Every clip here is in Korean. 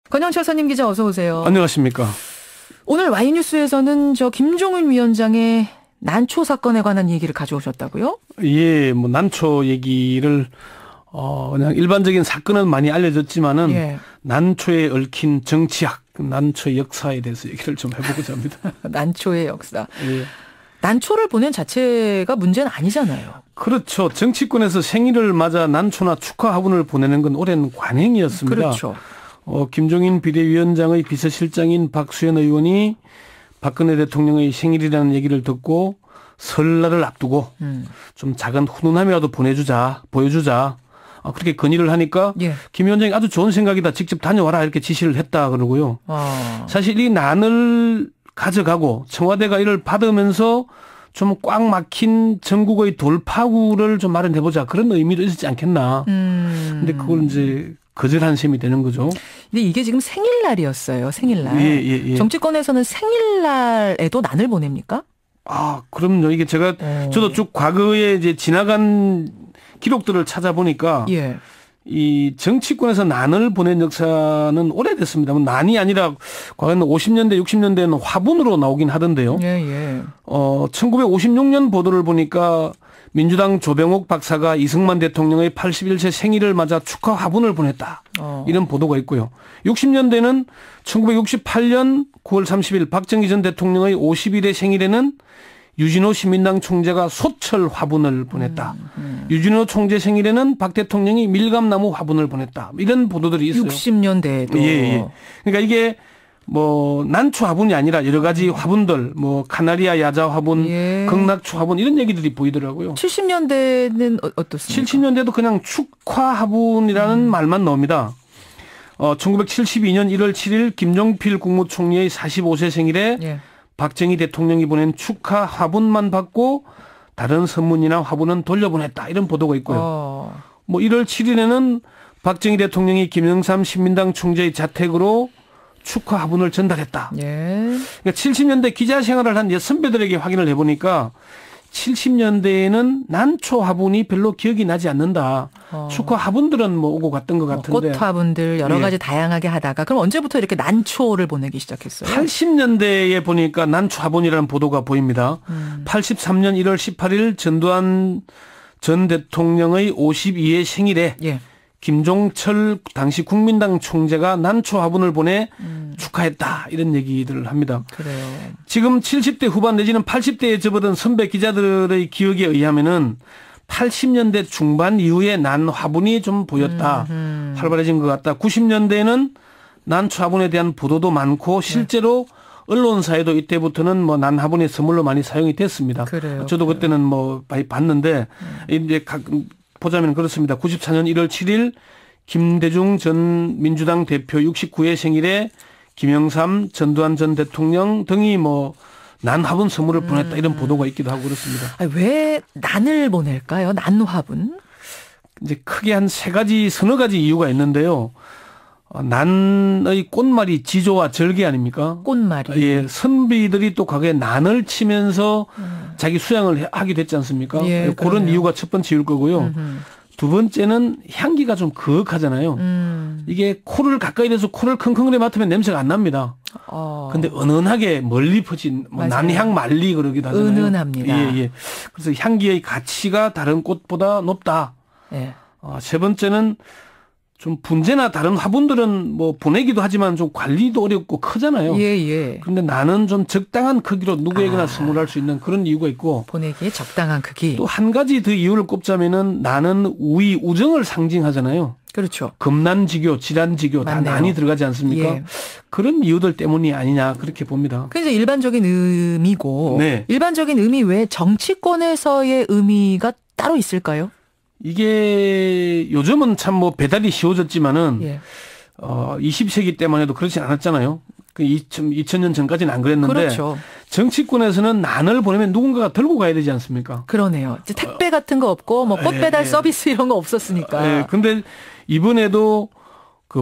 권영철 선임 기자 어서 오세요. 안녕하십니까. 오늘 Y뉴스에서는 김종인 위원장의 난초 사건에 관한 얘기를 가져오셨다고요? 예, 뭐 난초 얘기를 그냥 일반적인 사건은 많이 알려졌지만은 예. 난초에 얽힌 정치학, 난초의 역사에 대해서 얘기를 좀 해보고자 합니다. 난초의 역사. 예. 난초를 보낸 자체가 문제는 아니잖아요. 그렇죠. 정치권에서 생일을 맞아 난초나 축하 화분을 보내는 건 오랜 관행이었습니다. 그렇죠. 김종인 비대위원장의 비서실장인 박수현 의원이 박근혜 대통령의 생일이라는 얘기를 듣고 설날을 앞두고 좀 작은 훈훈함이라도 보여주자. 그렇게 건의를 하니까 예. 김 위원장이 아주 좋은 생각이다. 직접 다녀와라 이렇게 지시를 했다 그러고요. 사실 이 난을 가져가고 청와대가 이를 받으면서 좀 꽉 막힌 전국의 돌파구를 좀 마련해보자. 그런 의미도 있었지 않겠나. 근데 그걸 이제 거절한 셈이 되는 거죠. 근데 이게 지금 생일날이었어요. 생일날. 예. 정치권에서는 생일날에도 난을 보냅니까? 그럼요. 이게 저도 쭉 과거에 이제 지나간 기록들을 찾아보니까 예. 이 정치권에서 난을 보낸 역사는 오래됐습니다. 난이 아니라 과거에는 50년대, 60년대에는 화분으로 나오긴 하던데요. 예. 1956년 보도를 보니까 민주당 조병옥 박사가 이승만 대통령의 81세 생일을 맞아 축하 화분을 보냈다. 이런 보도가 있고요. 60년대는 1968년 9월 30일 박정희 전 대통령의 50일의 생일에는 유진호 시민당 총재가 소철 화분을 보냈다. 유진호 총재 생일에는 박 대통령이 밀감나무 화분을 보냈다. 이런 보도들이 있어요. 60년대에도. 예. 그러니까 이게 난초 화분이 아니라 여러 가지 화분들, 카나리아 야자 화분, 예. 극락초 화분 이런 얘기들이 보이더라고요. 70년대는 어떻습니까? 70년대도 그냥 축하 화분이라는 말만 나옵니다. 1972년 1월 7일 김종필 국무총리의 45세 생일에 예. 박정희 대통령이 보낸 축하 화분만 받고 다른 선물이나 화분은 돌려보냈다. 이런 보도가 있고요. 1월 7일에는 박정희 대통령이 김영삼 신민당 총재의 자택으로 축하 화분을 전달했다. 예. 그러니까 70년대 기자 생활을 한 선배들에게 확인을 해보니까 70년대에는 난초 화분이 별로 기억이 나지 않는다. 축하 화분들은 오고 갔던 것 같은데. 꽃 화분들 여러 가지 다양하게 하다가 그럼 언제부터 이렇게 난초를 보내기 시작했어요? 80년대에 보니까 난초 화분이라는 보도가 보입니다. 83년 1월 18일 전두환 전 대통령의 52회 생일에 예. 김종철 당시 국민당 총재가 난초 화분을 보내 축하했다. 이런 얘기들을 합니다. 그래요. 지금 70대 후반 내지는 80대에 접어든 선배 기자들의 기억에 의하면은 80년대 중반 이후에 난 화분이 좀 보였다. 활발해진 것 같다. 90년대에는 난초 화분에 대한 보도도 많고 실제로 언론사에도 이때부터는 난 화분이 선물로 많이 사용이 됐습니다. 그래요. 저도 그때는 많이 봤는데 이제 보자면 그렇습니다. 94년 1월 7일 김대중 전 민주당 대표 69회 생일에 김영삼, 전두환 전 대통령 등이 난 화분 선물을 보냈다 이런 보도가 있기도 하고 그렇습니다. 왜 난을 보낼까요? 난 화분? 이제 크게 한 서너 가지 이유가 있는데요. 난의 꽃말이 지조와 절개 아닙니까? 꽃말이. 예, 선비들이 또 과거에 난을 치면서 자기 수양을 하기도 했지 않습니까? 예, 그런 그러네요. 이유가 이유가 첫 번째일 거고요. 두 번째는 향기가 좀 거역하잖아요. 이게 코를 가까이 대서 코를 킁킁거리 맡으면 냄새가 안 납니다. 근데 은은하게 멀리 퍼진 난향 말리 그러기도 하잖아요. 은은합니다. 예. 그래서 향기의 가치가 다른 꽃보다 높다. 예. 세 번째는 좀 분재나 다른 화분들은 보내기도 하지만 좀 관리도 어렵고 크잖아요. 예. 그런데 나는 좀 적당한 크기로 누구에게나 선물할 수 있는 그런 이유가 있고 보내기에 적당한 크기. 또 한 가지 더 이유를 꼽자면은 나는 우위 우정을 상징하잖아요. 그렇죠. 금난지교, 질환지교 다 맞네요. 난이 들어가지 않습니까? 예. 그런 이유들 때문이 아니냐 그렇게 봅니다. 그게 이제 일반적인 의미고 네. 일반적인 의미 외에 정치권에서의 의미가 따로 있을까요? 이게 요즘은 참 배달이 쉬워졌지만은 예. 20세기 때만 해도 그렇지 않았잖아요. 2000년 전까지는 안 그랬는데 그렇죠. 정치권에서는 난을 보내면 누군가가 들고 가야 되지 않습니까? 그러네요. 이제 택배 같은 거 없고 꽃 배달 서비스 이런 거 없었으니까. 네, 근데 이번에도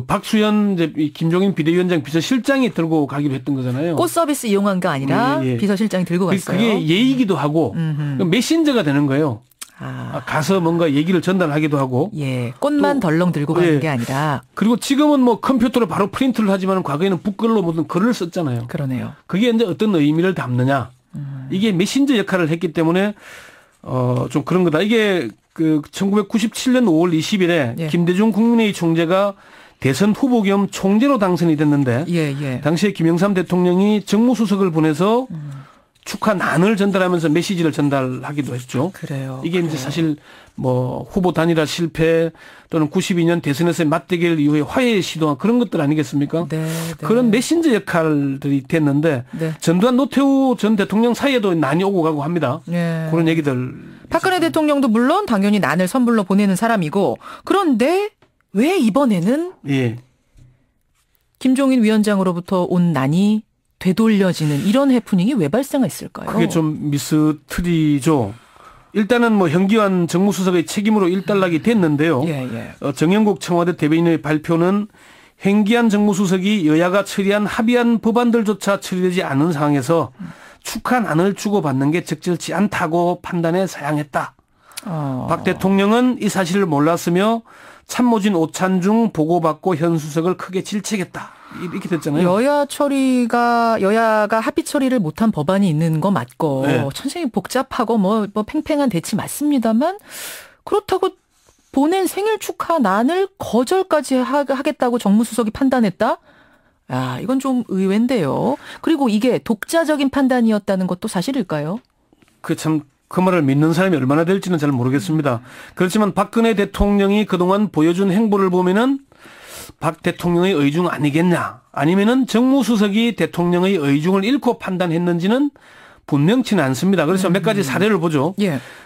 박수현 이제 김종인 비대위원장 비서실장이 들고 가기로 했던 거잖아요. 꽃 서비스 이용한 게 아니라 예. 비서실장이 들고 갔어요. 그게 예의기도 하고 메신저가 되는 거예요. 가서 뭔가 얘기를 전달하기도 하고. 예, 꽃만 덜렁 들고 가는 게 아니라. 그리고 지금은 뭐 컴퓨터로 바로 프린트를 하지만 과거에는 북글로 무슨 글을 썼잖아요. 그러네요. 그게 이제 어떤 의미를 담느냐. 이게 메신저 역할을 했기 때문에 좀 그런 거다. 이게 그 1997년 5월 20일에 김대중 국민회의 총재가 대선 후보 겸 총재로 당선이 됐는데 당시에 김영삼 대통령이 정무수석을 보내서 축하난을 전달하면서 메시지를 전달하기도 했죠. 그래요. 이게 이제 사실 뭐 후보 단일화 실패 또는 92년 대선에서의 맞대결 이후에 화해의 시도 그런 것들 아니겠습니까? 그런 메신저 역할들이 됐는데 전두환 노태우 전 대통령 사이에도 난이 오고 가고 합니다. 그런 얘기들. 박근혜 대통령도 물론 당연히 난을 선불로 보내는 사람이고 그런데 왜 이번에는 김종인 위원장으로부터 온 난이 되돌려지는 이런 해프닝이 왜 발생했을까요? 그게 좀 미스터리죠. 일단은 뭐 현기환 정무수석의 책임으로 일단락이 됐는데요. 정영국 청와대 대변인의 발표는 현기환 정무수석이 여야가 처리한 합의한 법안들조차 처리되지 않은 상황에서 축하난을 주고받는 게 적절치 않다고 판단해 사양했다. 박 대통령은 이 사실을 몰랐으며 참모진 오찬중 보고받고 현 수석을 크게 질책했다. 이렇게 됐잖아요. 여야가 합의 처리를 못한 법안이 있는 거 맞고 천생이 복잡하고 뭐 팽팽한 대치 맞습니다만 그렇다고 본인 생일 축하난을 거절까지 하겠다고 정무수석이 판단했다? 이건 좀 의외인데요. 그리고 이게 독자적인 판단이었다는 것도 사실일까요? 그 말을 믿는 사람이 얼마나 될지는 잘 모르겠습니다. 그렇지만 박근혜 대통령이 그동안 보여준 행보를 보면은 박 대통령의 의중 아니겠냐 아니면은 정무수석이 대통령의 의중을 잃고 판단했는지는 분명치는 않습니다. 그래서 몇 가지 사례를 보죠.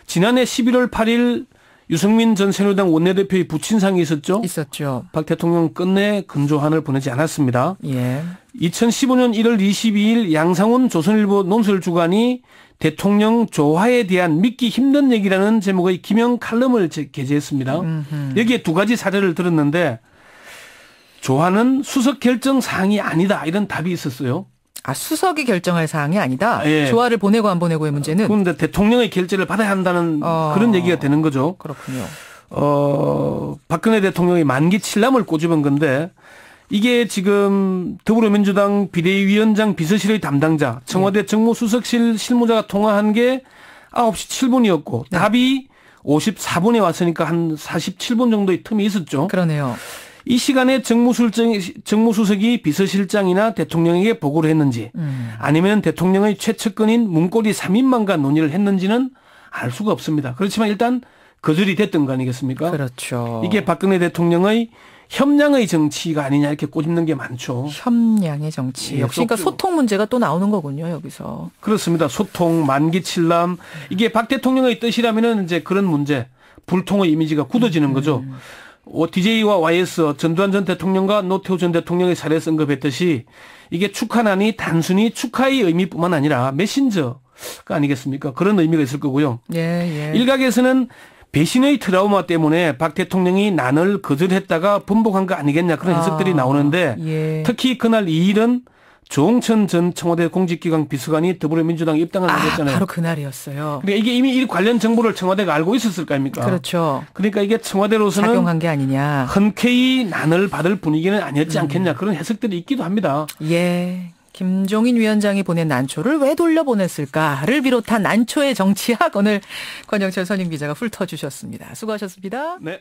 지난해 11월 8일 유승민 전 새누리당 원내대표의 부친상이 있었죠. 박 대통령 끝내 근조한을 보내지 않았습니다. 2015년 1월 22일 양상훈 조선일보 논설주간이 대통령 조화에 대한 믿기 힘든 얘기라는 제목의 기명 칼럼을 게재했습니다. 여기에 두 가지 사례를 들었는데 조화는 수석 결정 사항이 아니다 이런 답이 있었어요. 수석이 결정할 사항이 아니다. 조화를 보내고 안 보내고의 문제는. 그런데 대통령의 결재를 받아야 한다는 그런 얘기가 되는 거죠. 그렇군요. 박근혜 대통령이 만기 칠남을 꼬집은 건데 이게 지금 더불어민주당 비대위원장 비서실의 담당자 청와대 정무수석실 실무자가 통화한 게 9시 7분이었고 답이 54분에 왔으니까 한 47분 정도의 틈이 있었죠. 그러네요. 이 시간에 정무수석이 비서실장이나 대통령에게 보고를 했는지 아니면 대통령의 최측근인 문고리 3인만과 논의를 했는지는 알 수가 없습니다. 그렇지만 일단 거절이 됐던 거 아니겠습니까? 그렇죠. 이게 박근혜 대통령의 협량의 정치가 아니냐 이렇게 꼬집는 게 많죠. 협량의 정치. 역시 그러니까 소통 문제가 또 나오는 거군요. 여기서. 그렇습니다. 소통, 만기 칠남. 이게 박 대통령의 뜻이라면은 이제 그런 문제, 불통의 이미지가 굳어지는 거죠. DJ와 YS 전두환 전 대통령과 노태우 전 대통령의 사례에서 언급했듯이 이게 축하난이 단순히 축하의 의미뿐만 아니라 메신저가 아니겠습니까? 그런 의미가 있을 거고요. 일각에서는 배신의 트라우마 때문에 박 대통령이 난을 거절했다가 번복한 거 아니겠냐 그런 해석들이 나오는데 특히 그날 이 일은 조홍천 전 청와대 공직기강 비서관이 더불어민주당 입당을 하셨잖아요. 바로 그날이었어요. 그러니까 이게 이미 이 관련 정보를 청와대가 알고 있었을 거 아닙니까? 그렇죠. 그러니까 이게 청와대로서는 작용한 게 아니냐. 흔쾌히 난을 받을 분위기는 아니었지 않겠냐 그런 해석들이 있기도 합니다. 김종인 위원장이 보낸 난초를 왜 돌려보냈을까를 비롯한 난초의 정치학 오늘 권영철 선임기자가 훑어주셨습니다. 수고하셨습니다. 네.